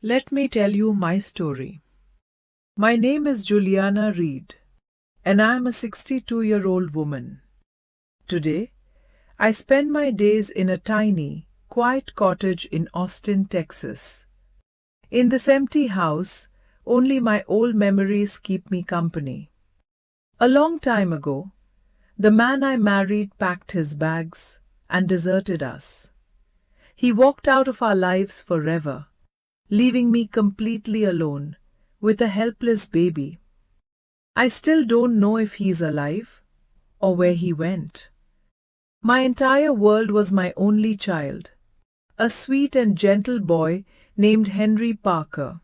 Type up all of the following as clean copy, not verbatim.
Let me tell you my story. My name is Juliana Reed, and I am a 62-year-old woman. Today, I spend my days in a tiny, quiet cottage in Austin, Texas. In this empty house, only my old memories keep me company. A long time ago, the man I married packed his bags and deserted us. He walked out of our lives forever, leaving me completely alone with a helpless baby. I still don't know if he's alive or where he went. My entire world was my only child, a sweet and gentle boy named Henry Parker.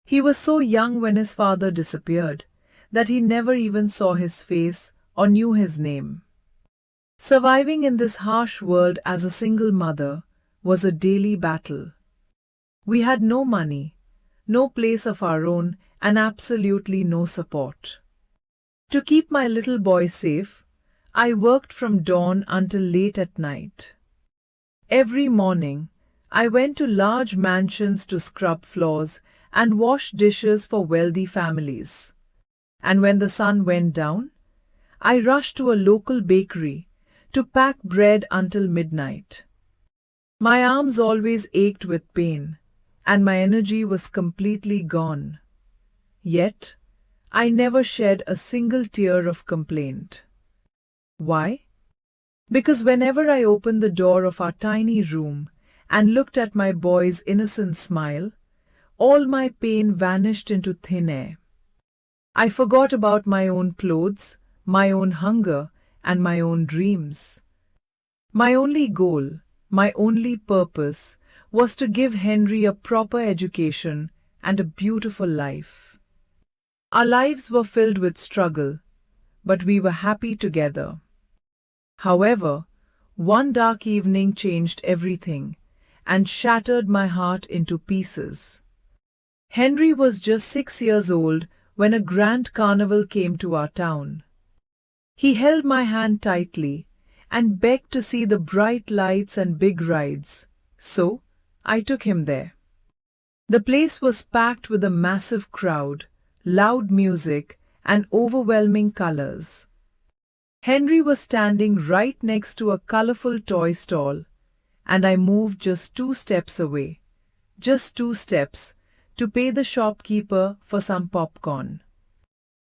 He was so young when his father disappeared that he never even saw his face or knew his name. Surviving in this harsh world as a single mother was a daily battle. We had no money, no place of our own, and absolutely no support. To keep my little boy safe, I worked from dawn until late at night. Every morning, I went to large mansions to scrub floors and wash dishes for wealthy families. And when the sun went down, I rushed to a local bakery to pack bread until midnight. My arms always ached with pain, and my energy was completely gone. Yet, I never shed a single tear of complaint. Why? Because whenever I opened the door of our tiny room and looked at my boy's innocent smile, all my pain vanished into thin air. I forgot about my own clothes, my own hunger, and my own dreams. My only goal, my only purpose, was to give Henry a proper education and a beautiful life. Our lives were filled with struggle, but we were happy together. However, one dark evening changed everything and shattered my heart into pieces. Henry was just 6 years old when a grand carnival came to our town. He held my hand tightly and begged to see the bright lights and big rides, so I took him there. The place was packed with a massive crowd, loud music, and overwhelming colors. Henry was standing right next to a colorful toy stall, and I moved just 2 steps away, just 2 steps, to pay the shopkeeper for some popcorn.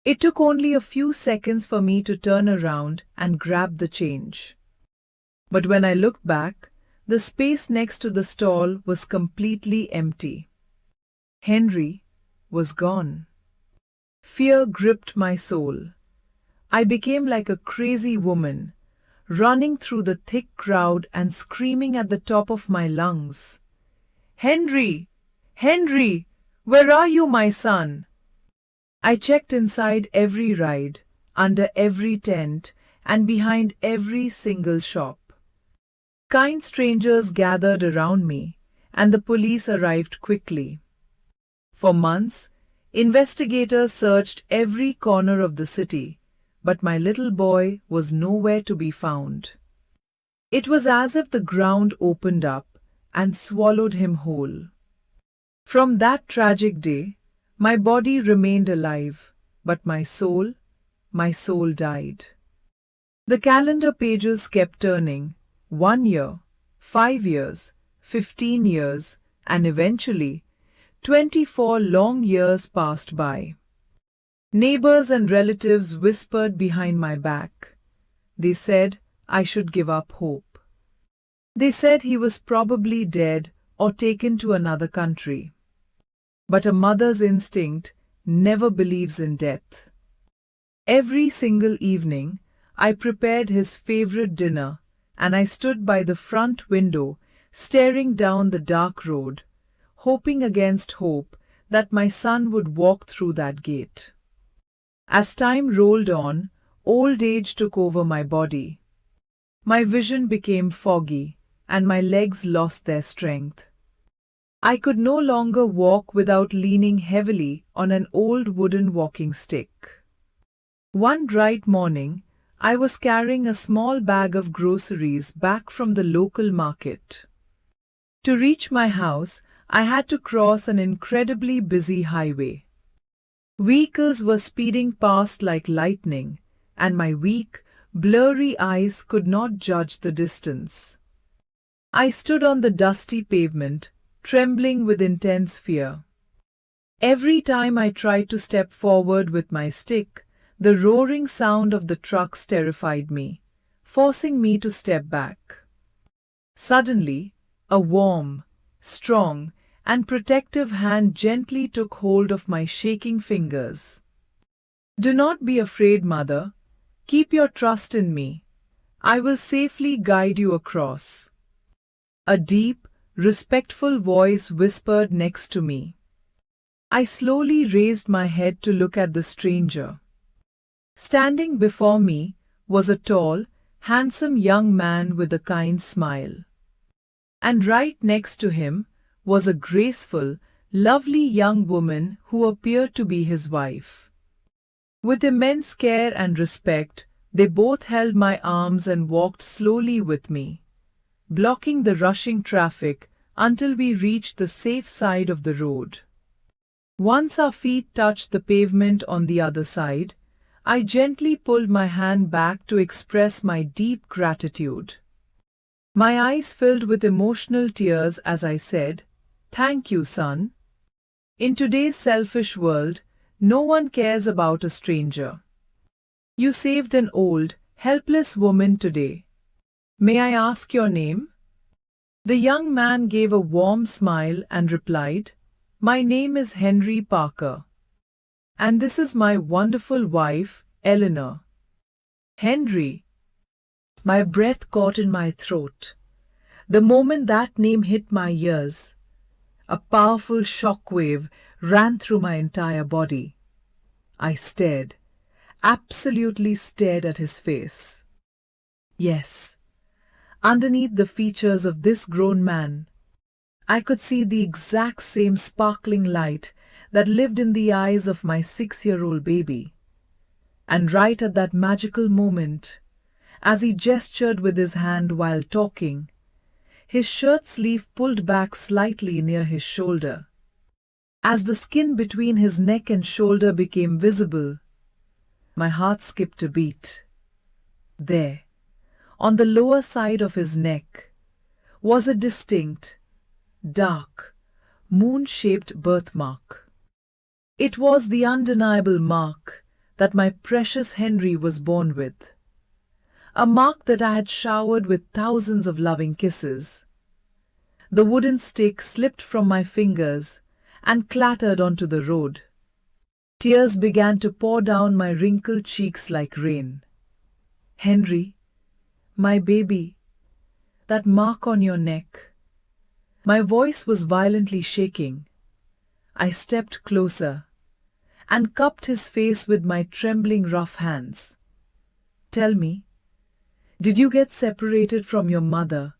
It took only a few seconds for me to turn around and grab the change. But when I looked back, the space next to the stall was completely empty. Henry was gone. Fear gripped my soul. I became like a crazy woman, running through the thick crowd and screaming at the top of my lungs. "Henry! Henry! Where are you, my son?" I checked inside every ride, under every tent, and behind every single shop. Kind strangers gathered around me, and the police arrived quickly. For months, investigators searched every corner of the city, but my little boy was nowhere to be found. It was as if the ground opened up and swallowed him whole. From that tragic day, my body remained alive, but my soul died. The calendar pages kept turning. 1 year, 5 years, 15 years, and eventually, 24 long years passed by. Neighbors and relatives whispered behind my back. They said I should give up hope. They said he was probably dead or taken to another country. But a mother's instinct never believes in death. Every single evening, I prepared his favorite dinner, and I stood by the front window, staring down the dark road, hoping against hope that my son would walk through that gate. As time rolled on, old age took over my body. My vision became foggy, and my legs lost their strength. I could no longer walk without leaning heavily on an old wooden walking stick. One bright morning, I was carrying a small bag of groceries back from the local market. To reach my house, I had to cross an incredibly busy highway. Vehicles were speeding past like lightning, and my weak, blurry eyes could not judge the distance. I stood on the dusty pavement, trembling with intense fear. Every time I tried to step forward with my stick, the roaring sound of the trucks terrified me, forcing me to step back. Suddenly, a warm, strong, and protective hand gently took hold of my shaking fingers. "Do not be afraid, mother. Keep your trust in me. I will safely guide you across." A deep, respectful voice whispered next to me. I slowly raised my head to look at the stranger. Standing before me was a tall, handsome young man with a kind smile. And right next to him was a graceful, lovely young woman who appeared to be his wife. With immense care and respect, they both held my arms and walked slowly with me, blocking the rushing traffic until we reached the safe side of the road. Once our feet touched the pavement on the other side, I gently pulled my hand back to express my deep gratitude. My eyes filled with emotional tears as I said, "Thank you, son." In today's selfish world, no one cares about a stranger. You saved an old, helpless woman today. May I ask your name? The young man gave a warm smile and replied, "My name is Henry Parker. And this is my wonderful wife, Eleanor." Henry. My breath caught in my throat. The moment that name hit my ears, a powerful shock wave ran through my entire body. I stared, absolutely stared at his face. Yes, underneath the features of this grown man, I could see the exact same sparkling light that lived in the eyes of my 6-year-old baby. And right at that magical moment, as he gestured with his hand while talking, his shirt sleeve pulled back slightly near his shoulder. As the skin between his neck and shoulder became visible, my heart skipped a beat. There, on the lower side of his neck, was a distinct, dark, moon-shaped birthmark. It was the undeniable mark that my precious Henry was born with. A mark that I had showered with thousands of loving kisses. The wooden stick slipped from my fingers and clattered onto the road. Tears began to pour down my wrinkled cheeks like rain. "Henry, my baby, that mark on your neck." My voice was violently shaking. I stepped closer and cupped his face with my trembling rough hands. "Tell me, did you get separated from your mother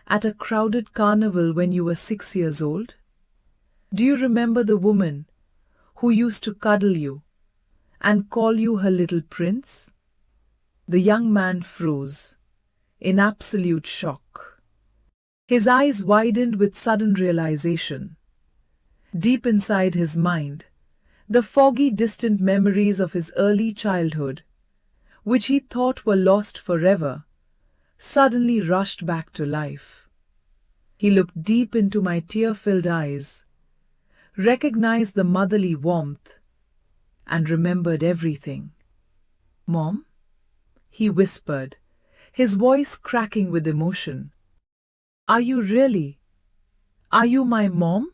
at a crowded carnival when you were 6 years old? Do you remember the woman who used to cuddle you and call you her little prince?" The young man froze, in absolute shock. His eyes widened with sudden realization. Deep inside his mind, the foggy, distant memories of his early childhood, which he thought were lost forever, suddenly rushed back to life. He looked deep into my tear-filled eyes, recognized the motherly warmth, and remembered everything. "Mom?" he whispered, his voice cracking with emotion. "Are you really? Are you my mom?"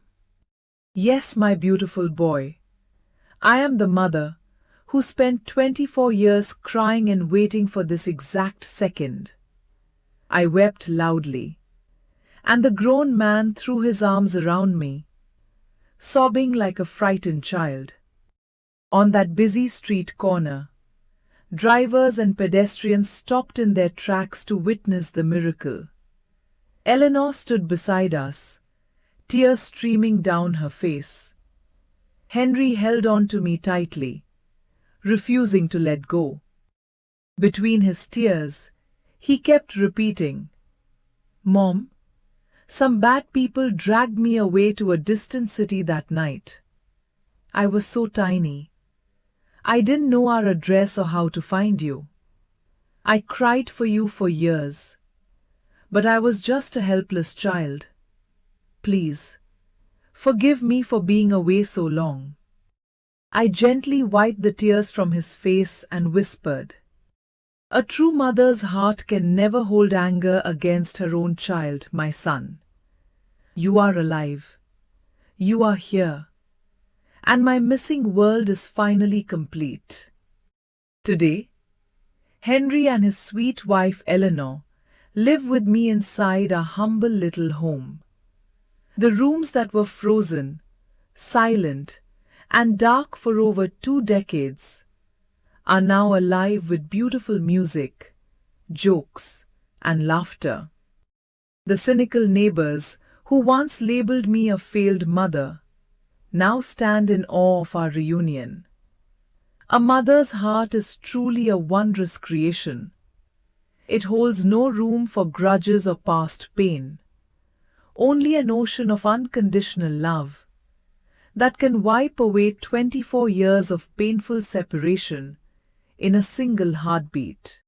"Yes, my beautiful boy. I am the mother who spent 24 years crying and waiting for this exact second." I wept loudly, and the grown man threw his arms around me, sobbing like a frightened child. On that busy street corner, drivers and pedestrians stopped in their tracks to witness the miracle. Eleanor stood beside us, tears streaming down her face. Henry held on to me tightly, refusing to let go. Between his tears, he kept repeating, "Mom, Some bad people dragged me away to a distant city that night. I was so tiny. I didn't know our address or how to find you. I cried for you for years. But I was just a helpless child. Please, forgive me for being away so long. I gently wiped the tears from his face and whispered, "A true mother's heart can never hold anger against her own child, my son. You are alive. You are here. And my missing world is finally complete." Today, Henry and his sweet wife Eleanor live with me inside our humble little home. The rooms that were frozen, silent, and dark for over 2 decades are now alive with beautiful music, jokes, and laughter. The cynical neighbors who once labeled me a failed mother now stand in awe of our reunion. A mother's heart is truly a wondrous creation. It holds no room for grudges or past pain, only an ocean of unconditional love that can wipe away 24 years of painful separation in a single heartbeat.